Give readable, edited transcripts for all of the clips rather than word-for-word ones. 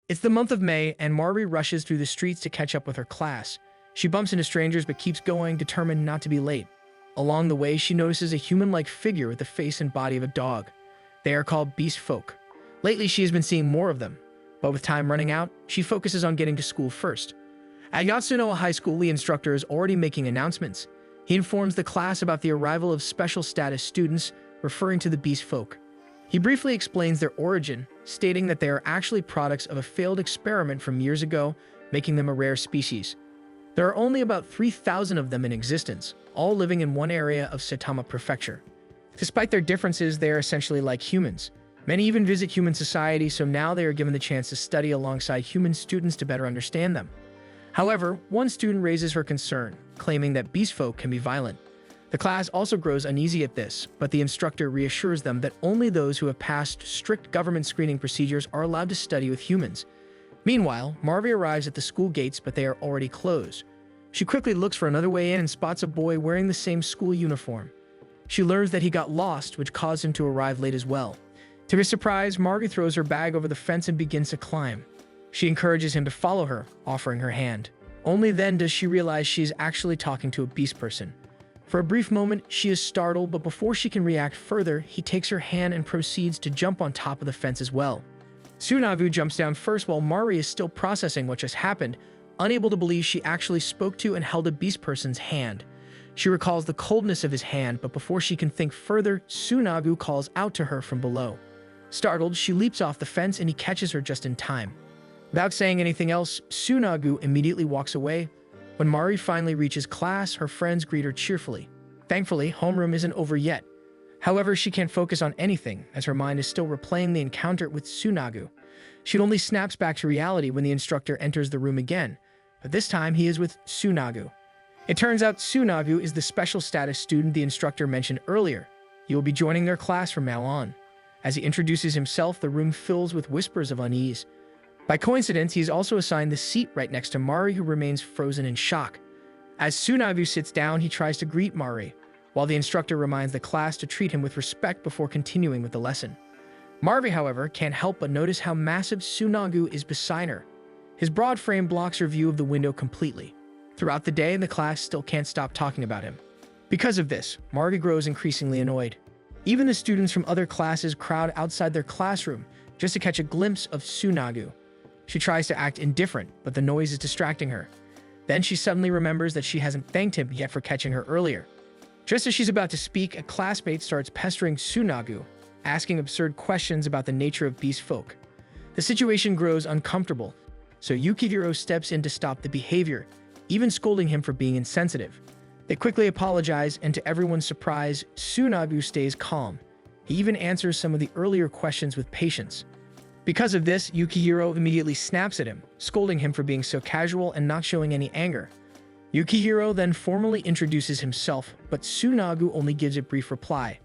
It's the month of May, and Mari rushes through the streets to catch up with her class. She bumps into strangers but keeps going, determined not to be late. Along the way, she notices a human-like figure with the face and body of a dog. They are called beast folk. Lately, she has been seeing more of them, but with time running out, she focuses on getting to school first. At Yatsunoa High School, the instructor is already making announcements. He informs the class about the arrival of special status students, referring to the beast folk. He briefly explains their origin, stating that they are actually products of a failed experiment from years ago, making them a rare species. There are only about 3,000 of them in existence, all living in one area of Saitama Prefecture. Despite their differences, they are essentially like humans. Many even visit human society, so now they are given the chance to study alongside human students to better understand them. However, one student raises her concern, claiming that beast folk can be violent. The class also grows uneasy at this, but the instructor reassures them that only those who have passed strict government screening procedures are allowed to study with humans. Meanwhile, Marvi arrives at the school gates, but they are already closed. She quickly looks for another way in and spots a boy wearing the same school uniform. She learns that he got lost, which caused him to arrive late as well. To his surprise, Marvi throws her bag over the fence and begins to climb. She encourages him to follow her, offering her hand. Only then does she realize she is actually talking to a beast person. For a brief moment, she is startled, but before she can react further, he takes her hand and proceeds to jump on top of the fence as well. Tsunagu jumps down first while Mari is still processing what just happened, unable to believe she actually spoke to and held a beast person's hand. She recalls the coldness of his hand, but before she can think further, Tsunagu calls out to her from below. Startled, she leaps off the fence and he catches her just in time. Without saying anything else, Tsunagu immediately walks away. When Mari finally reaches class, her friends greet her cheerfully. Thankfully, homeroom isn't over yet. However, she can't focus on anything, as her mind is still replaying the encounter with Tsunagu. She only snaps back to reality when the instructor enters the room again, but this time he is with Tsunagu. It turns out Tsunagu is the special status student the instructor mentioned earlier. He will be joining their class from now on. As he introduces himself, the room fills with whispers of unease. By coincidence, he is also assigned the seat right next to Mari, who remains frozen in shock. As Tsunagu sits down, he tries to greet Mari, while the instructor reminds the class to treat him with respect before continuing with the lesson. Mari, however, can't help but notice how massive Tsunagu is beside her. His broad frame blocks her view of the window completely. Throughout the day, the class still can't stop talking about him. Because of this, Mari grows increasingly annoyed. Even the students from other classes crowd outside their classroom just to catch a glimpse of Tsunagu. She tries to act indifferent, but the noise is distracting her. Then she suddenly remembers that she hasn't thanked him yet for catching her earlier. Just as she's about to speak, a classmate starts pestering Tsunagu, asking absurd questions about the nature of beast folk. The situation grows uncomfortable, so Yukihiro steps in to stop the behavior, even scolding him for being insensitive. They quickly apologize, and to everyone's surprise, Tsunagu stays calm. He even answers some of the earlier questions with patience. Because of this, Yukihiro immediately snaps at him, scolding him for being so casual and not showing any anger. Yukihiro then formally introduces himself, but Tsunagu only gives a brief reply.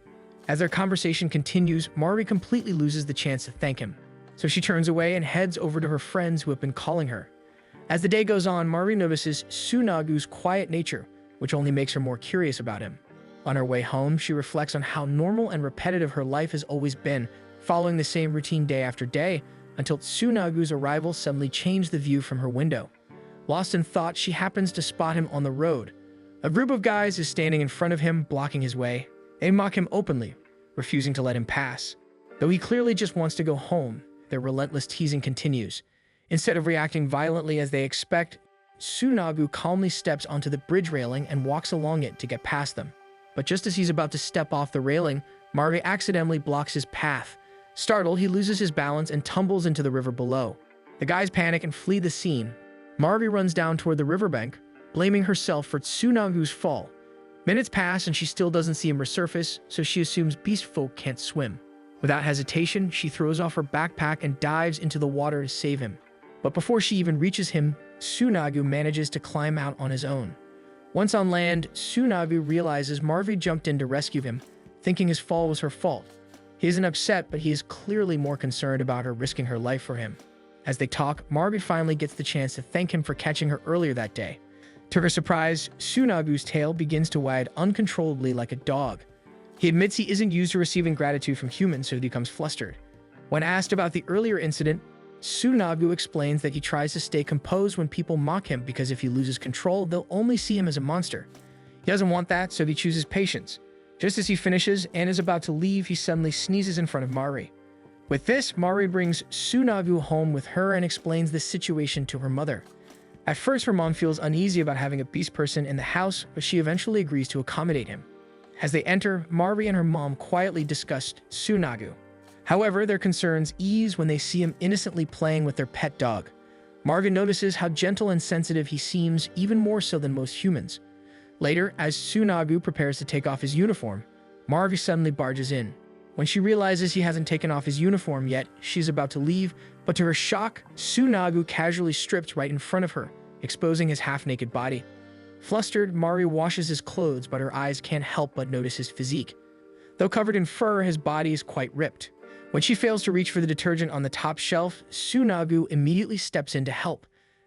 As their conversation continues, Mari completely loses the chance to thank him, so she turns away and heads over to her friends who have been calling her. As the day goes on, Mari notices Tsunagu's quiet nature, which only makes her more curious about him. On her way home, she reflects on how normal and repetitive her life has always been, following the same routine day after day, until Tsunagu's arrival suddenly changed the view from her window. Lost in thought, she happens to spot him on the road. A group of guys is standing in front of him, blocking his way. They mock him openly, refusing to let him pass. Though he clearly just wants to go home, their relentless teasing continues. Instead of reacting violently as they expect, Tsunagu calmly steps onto the bridge railing and walks along it to get past them. But just as he's about to step off the railing, Mari accidentally blocks his path. Startled, he loses his balance and tumbles into the river below. The guys panic and flee the scene. Mari runs down toward the riverbank, blaming herself for Tsunagu's fall. Minutes pass and she still doesn't see him resurface, so she assumes beast folk can't swim. Without hesitation, she throws off her backpack and dives into the water to save him. But before she even reaches him, Tsunagu manages to climb out on his own. Once on land, Tsunagu realizes Marvi jumped in to rescue him, thinking his fall was her fault. He isn't upset, but he is clearly more concerned about her risking her life for him. As they talk, Marvi finally gets the chance to thank him for catching her earlier that day. To her surprise, Tsunagu's tail begins to wag uncontrollably like a dog. He admits he isn't used to receiving gratitude from humans, so he becomes flustered. When asked about the earlier incident, Tsunagu explains that he tries to stay composed when people mock him because if he loses control, they'll only see him as a monster. He doesn't want that, so he chooses patience. Just as he finishes and is about to leave, he suddenly sneezes in front of Mari. With this, Mari brings Tsunagu home with her and explains the situation to her mother. At first, her mom feels uneasy about having a beast person in the house, but she eventually agrees to accommodate him. As they enter, Mari and her mom quietly discuss Tsunagu. However, their concerns ease when they see him innocently playing with their pet dog. Marvin notices how gentle and sensitive he seems, even more so than most humans. Later, as Tsunagu prepares to take off his uniform, Marvi suddenly barges in. When she realizes he hasn't taken off his uniform yet, she's about to leave, but to her shock, Tsunagu casually strips right in front of her, exposing his half-naked body. Flustered, Mari washes his clothes, but her eyes can't help but notice his physique. Though covered in fur, his body is quite ripped. When she fails to reach for the detergent on the top shelf, Tsunagu immediately steps in to help.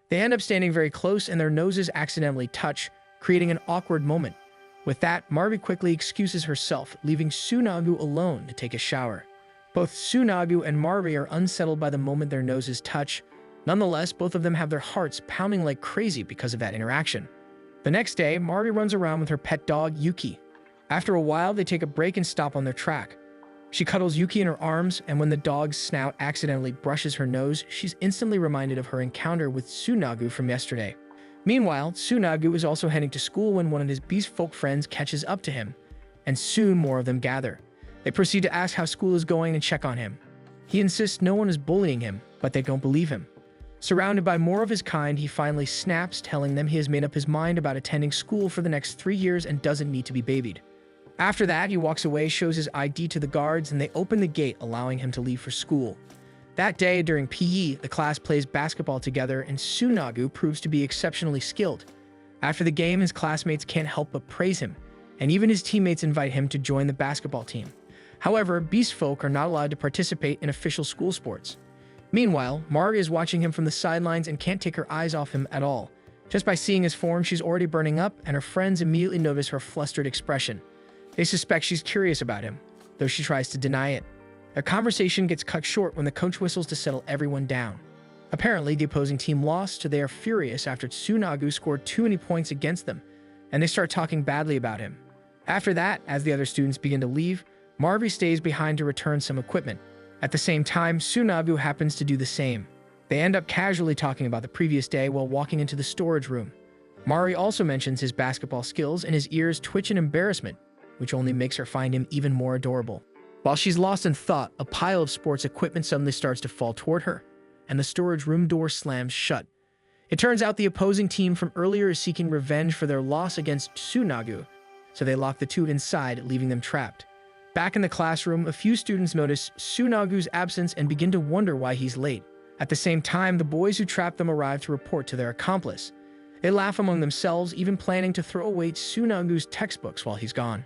They end up standing very close and their noses accidentally touch, creating an awkward moment. With that, Marvi quickly excuses herself, leaving Tsunagu alone to take a shower. Both Tsunagu and Marvi are unsettled by the moment their noses touch. Nonetheless, both of them have their hearts pounding like crazy because of that interaction. The next day, Marvi runs around with her pet dog, Yuki. After a while, they take a break and stop on their track. She cuddles Yuki in her arms, and when the dog's snout accidentally brushes her nose, she's instantly reminded of her encounter with Tsunagu from yesterday. Meanwhile, Tsunagu is also heading to school when one of his beast folk friends catches up to him, and soon more of them gather. They proceed to ask how school is going and check on him. He insists no one is bullying him, but they don't believe him. Surrounded by more of his kind, he finally snaps, telling them he has made up his mind about attending school for the next 3 years and doesn't need to be babied. After that, he walks away, shows his ID to the guards, and they open the gate, allowing him to leave for school. That day, during PE, the class plays basketball together, and Tsunagu proves to be exceptionally skilled. After the game, his classmates can't help but praise him, and even his teammates invite him to join the basketball team. However, beast folk are not allowed to participate in official school sports. Meanwhile, Mari is watching him from the sidelines and can't take her eyes off him at all. Just by seeing his form, she's already burning up, and her friends immediately notice her flustered expression. They suspect she's curious about him, though she tries to deny it. Their conversation gets cut short when the coach whistles to settle everyone down. Apparently, the opposing team lost, so they are furious after Tsunagu scored too many points against them, and they start talking badly about him. After that, as the other students begin to leave, Marvi stays behind to return some equipment. At the same time, Tsunagu happens to do the same. They end up casually talking about the previous day while walking into the storage room. Mari also mentions his basketball skills, and his ears twitch in embarrassment, which only makes her find him even more adorable. While she's lost in thought, a pile of sports equipment suddenly starts to fall toward her, and the storage room door slams shut. It turns out the opposing team from earlier is seeking revenge for their loss against Tsunagu, so they lock the two inside, leaving them trapped. Back in the classroom, a few students notice Tsunagu's absence and begin to wonder why he's late. At the same time, the boys who trapped them arrive to report to their accomplice. They laugh among themselves, even planning to throw away Tsunagu's textbooks while he's gone.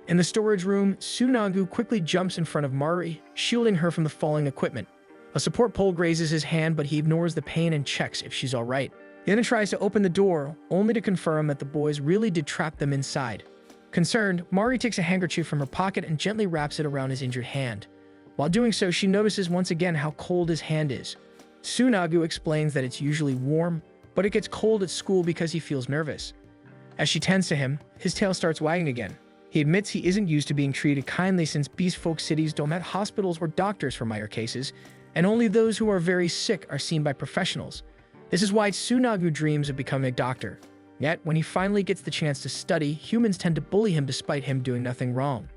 In the storage room, Tsunagu quickly jumps in front of Mari, shielding her from the falling equipment. A support pole grazes his hand, but he ignores the pain and checks if she's alright. He then tries to open the door, only to confirm that the boys really did trap them inside. Concerned, Mari takes a handkerchief from her pocket and gently wraps it around his injured hand. While doing so, she notices once again how cold his hand is. Tsunagu explains that it's usually warm, but it gets cold at school because he feels nervous. As she tends to him, his tail starts wagging again. He admits he isn't used to being treated kindly since beast folk cities don't have hospitals or doctors for minor cases, and only those who are very sick are seen by professionals. This is why Tsunagu dreams of becoming a doctor. Yet, when he finally gets the chance to study, humans tend to bully him despite him doing nothing wrong.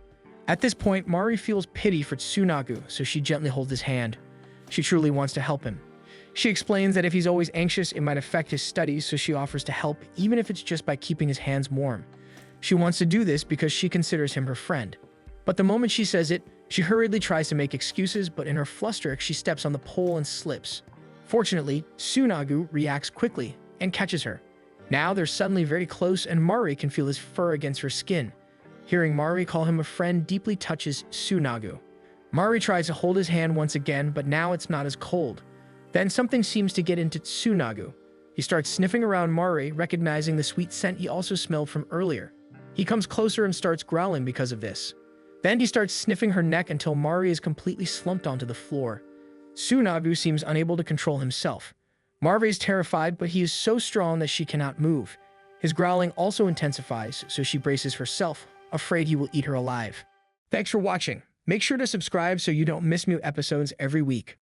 At this point, Mari feels pity for Tsunagu, so she gently holds his hand. She truly wants to help him. She explains that if he's always anxious, it might affect his studies, so she offers to help, even if it's just by keeping his hands warm. She wants to do this because she considers him her friend. But the moment she says it, she hurriedly tries to make excuses, but in her fluster, she steps on the pole and slips. Fortunately, Tsunagu reacts quickly and catches her. Now they're suddenly very close, and Mari can feel his fur against her skin. Hearing Mari call him a friend deeply touches Tsunagu. Mari tries to hold his hand once again, but now it's not as cold. Then something seems to get into Tsunagu. He starts sniffing around Mari, recognizing the sweet scent he also smelled from earlier. He comes closer and starts growling because of this. Then he starts sniffing her neck until Mari is completely slumped onto the floor. Tsunabu seems unable to control himself. Marve is terrified, but he is so strong that she cannot move. His growling also intensifies, so she braces herself, afraid he will eat her alive. Thanks for watching. Make sure to subscribe so you don't miss new episodes every week.